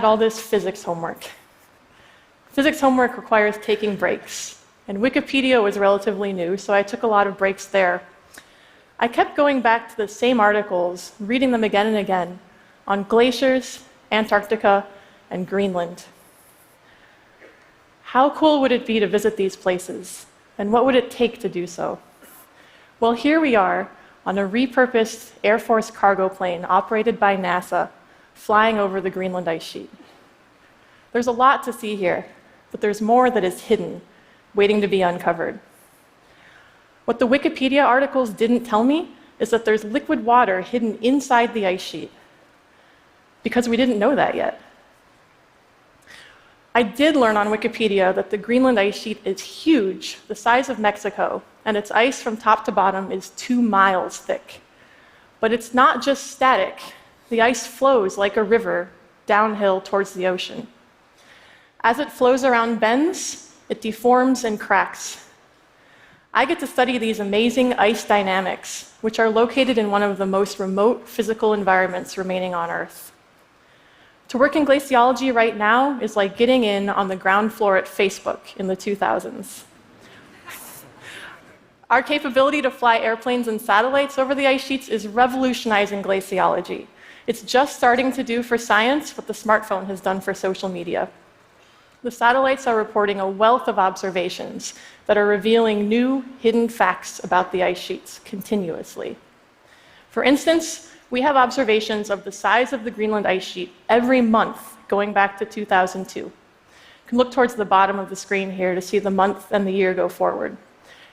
all this physics homework. Physics homework requires taking breaks, and Wikipedia was relatively new, so I took a lot of breaks there. I kept going back to the same articles, reading them again and again, on glaciers, Antarctica, and Greenland. How cool would it be to visit these places, and what would it take to do so? Well, here we are on a repurposed Air Force cargo plane operated by NASA, flying over the Greenland ice sheet. There's a lot to see here, but there's more that is hidden, waiting to be uncovered. What the Wikipedia articles didn't tell me is that there's liquid water hidden inside the ice sheet, because we didn't know that yet. I did learn on Wikipedia that the Greenland ice sheet is huge, the size of Mexico, and its ice from top to bottom is 2 miles thick. But it's not just static. The ice flows like a river downhill towards the ocean. As it flows around bends, it deforms and cracks. I get to study these amazing ice dynamics, which are located in one of the most remote physical environments remaining on Earth. To work in glaciology right now is like getting in on the ground floor at Facebook in the 2000s. Our capability to fly airplanes and satellites over the ice sheets is revolutionizing glaciology. It's just starting to do for science what the smartphone has done for social media. The satellites are reporting a wealth of observations that are revealing new, hidden facts about the ice sheets continuously. For instance, we have observations of the size of the Greenland ice sheet every month going back to 2002. You can look towards the bottom of the screen here to see the month and the year go forward.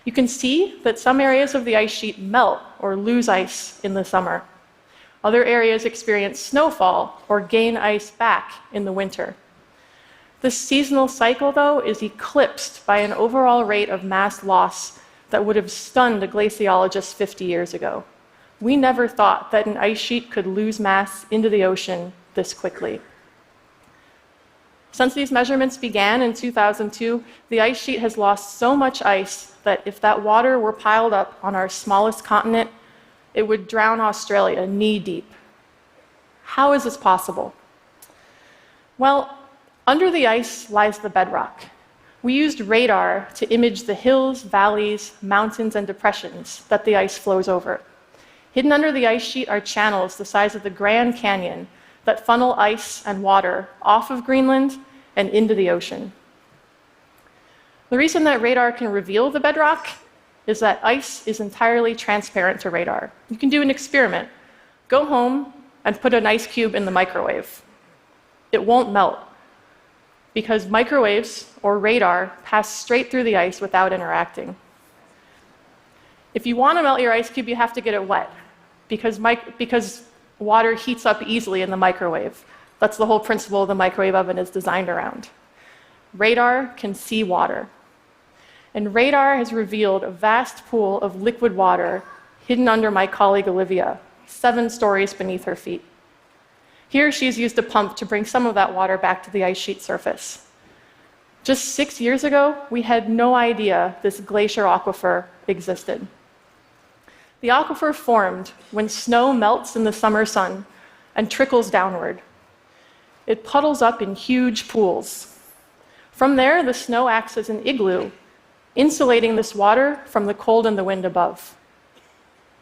You can see that some areas of the ice sheet melt or lose ice in the summer. Other areas experience snowfall or gain ice back in the winter. This seasonal cycle, though, is eclipsed by an overall rate of mass loss that would have stunned a glaciologist 50 years ago. We never thought that an ice sheet could lose mass into the ocean this quickly. Since these measurements began in 2002, the ice sheet has lost so much ice that if that water were piled up on our smallest continent, it would drown Australia knee-deep. How is this possible? Well, under the ice lies the bedrock. We used radar to image the hills, valleys, mountains, and depressions that the ice flows over. Hidden under the ice sheet are channels the size of the Grand Canyon that funnel ice and water off of Greenland and into the ocean. The reason that radar can reveal the bedrock is that ice is entirely transparent to radar. You can do an experiment. Go home and put an ice cube in the microwave. It won't melt because microwaves, or radar, pass straight through the ice without interacting. If you want to melt your ice cube, you have to get it wet, because water heats up easily in the microwave. That's the whole principle the microwave oven is designed around. Radar can see water. And radar has revealed a vast pool of liquid water hidden under my colleague Olivia, 7 stories beneath her feet. Here she's used a pump to bring some of that water back to the ice sheet surface. Just 6 years ago, we had no idea this glacier aquifer existed. The aquifer formed when snow melts in the summer sun and trickles downward. It puddles up in huge pools. From there, the snow acts as an igloo, insulating this water from the cold and the wind above.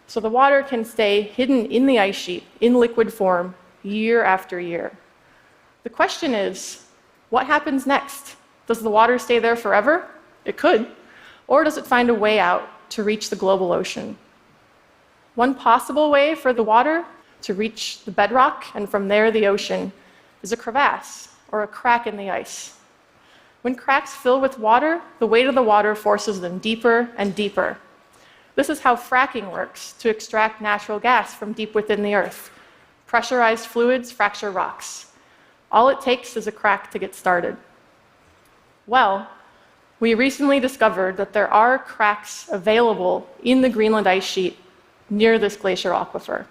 So the water can stay hidden in the ice sheet in liquid form year after year. The question is, what happens next? Does the water stay there forever? It could. Or does it find a way out to reach the global ocean? One possible way for the water to reach the bedrock and from there the ocean is a crevasse or a crack in the ice. When cracks fill with water, the weight of the water forces them deeper and deeper. This is how fracking works to extract natural gas from deep within the earth. Pressurized fluids fracture rocks. All it takes is a crack to get started. Well, we recently discovered that there are cracks available in the Greenland ice sheet near this glacier aquifer.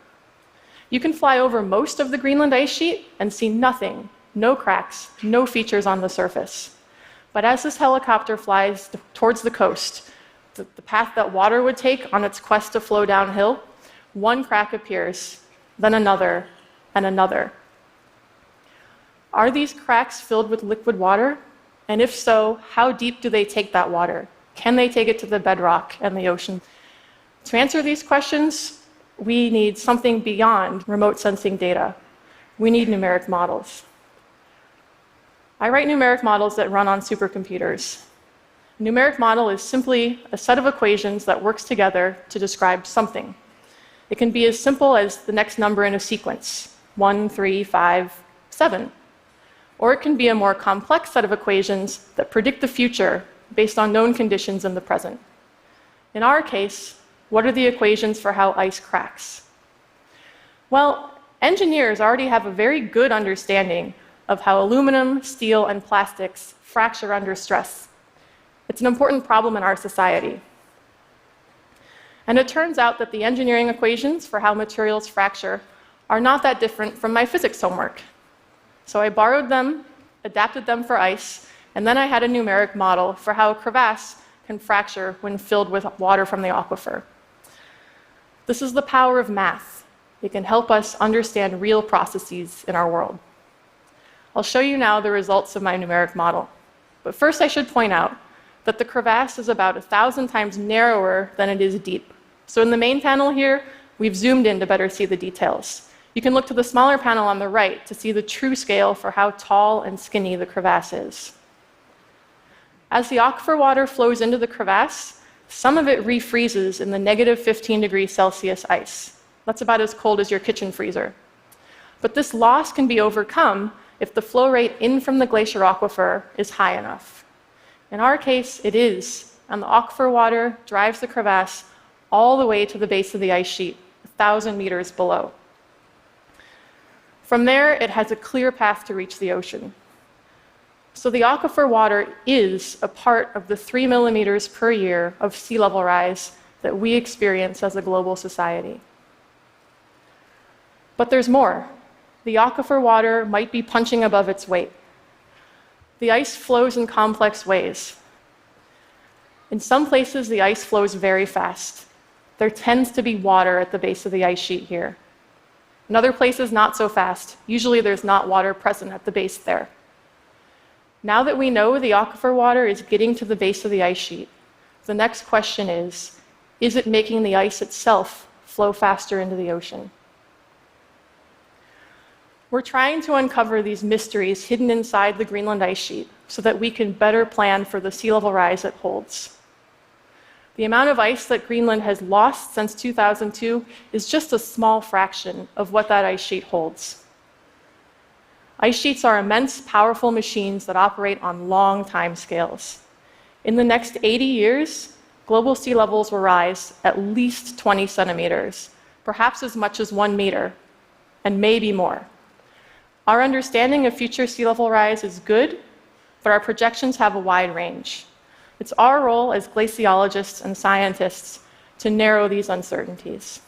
You can fly over most of the Greenland ice sheet and see nothing, no cracks, no features on the surface. But as this helicopter flies towards the coast, the path that water would take on its quest to flow downhill, one crack appears, then another, and another. Are these cracks filled with liquid water? And if so, how deep do they take that water? Can they take it to the bedrock and the ocean? To answer these questions, we need something beyond remote sensing data. We need numeric models. I write numeric models that run on supercomputers. A numeric model is simply a set of equations that works together to describe something. It can be as simple as the next number in a sequence, 1, 3, 5, 7. Or it can be a more complex set of equations that predict the future based on known conditions in the present. In our case, what are the equations for how ice cracks? Well, engineers already have a very good understanding of how aluminum, steel, and plastics fracture under stress. It's an important problem in our society. And it turns out that the engineering equations for how materials fracture are not that different from my physics homework. So I borrowed them, adapted them for ice, and then I had a numeric model for how a crevasse can fracture when filled with water from the aquifer. This is the power of math. It can help us understand real processes in our world. I'll show you now the results of my numeric model. But first I should point out that the crevasse is about 1,000 times narrower than it is deep. So in the main panel here, we've zoomed in to better see the details. You can look to the smaller panel on the right to see the true scale for how tall and skinny the crevasse is. As the aquifer water flows into the crevasse, some of it refreezes in the negative 15 degrees Celsius ice. That's about as cold as your kitchen freezer. But this loss can be overcome if the flow rate in from the glacier aquifer is high enough. In our case, it is, and the aquifer water drives the crevasse all the way to the base of the ice sheet, 1,000 meters below. From there, it has a clear path to reach the ocean. So the aquifer water is a part of the 3 millimeters per year of sea level rise that we experience as a global society. But there's more. The aquifer water might be punching above its weight. The ice flows in complex ways. In some places, the ice flows very fast. There tends to be water at the base of the ice sheet here. In other places, not so fast. Usually there's not water present at the base there. Now that we know the aquifer water is getting to the base of the ice sheet, the next question is it making the ice itself flow faster into the ocean? We're trying to uncover these mysteries hidden inside the Greenland ice sheet so that we can better plan for the sea level rise it holds. The amount of ice that Greenland has lost since 2002 is just a small fraction of what that ice sheet holds. Ice sheets are immense, powerful machines that operate on long time scales. In the next 80 years, global sea levels will rise at least 20 centimeters, perhaps as much as 1 meter, and maybe more. Our understanding of future sea level rise is good, but our projections have a wide range. It's our role as glaciologists and scientists to narrow these uncertainties.